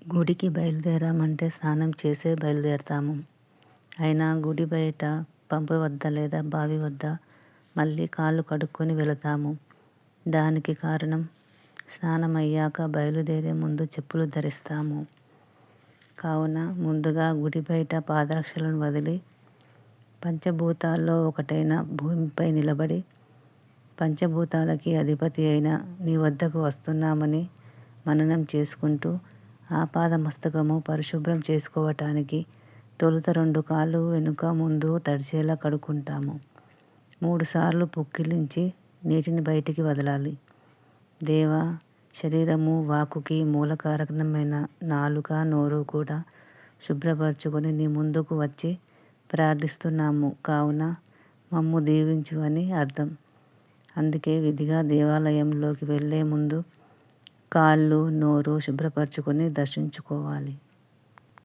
గుడికి బయలుదేరామంటే స్నానం చేసే బయలుదేరతాము. అయినా గుడి బయట పంపు వద్ద లేదా బావి వద్ద మళ్ళీ కాళ్ళు కడుక్కొని వెళతాము. దానికి కారణం స్నానమయ్యాక బయలుదేరే ముందు చెప్పులు ధరిస్తాము. కావున ముందుగా గుడి బయట పాదరక్షలను వదిలి పంచభూతాల్లో ఒకటైన భూమిపై నిలబడి పంచభూతాలకి అధిపతి అయిన నీ వద్దకు వస్తున్నామని మననం చేసుకుంటూ ఆపాదమస్తకము పరిశుభ్రం చేసుకోవటానికి తొలుత 2 కాళ్ళు వెనుక ముందు తడిచేలా కడుక్కుంటాము. 3 సార్లు పుక్కిలించి నీటిని బయటికి వదలాలి. దేవా, శరీరము వాక్కుకి మూలకారణమైన నాలుక నోరు కూడా శుభ్రపరచుకొని నీ ముందుకు వచ్చి ప్రార్థిస్తున్నాము కావున మమ్ము దీవించు అని అర్థం. అందుకే విధిగా దేవాలయంలోకి వెళ్ళే ముందు కాళ్ళు నోరు శుభ్రపరచుకొని దర్శించుకోవాలి.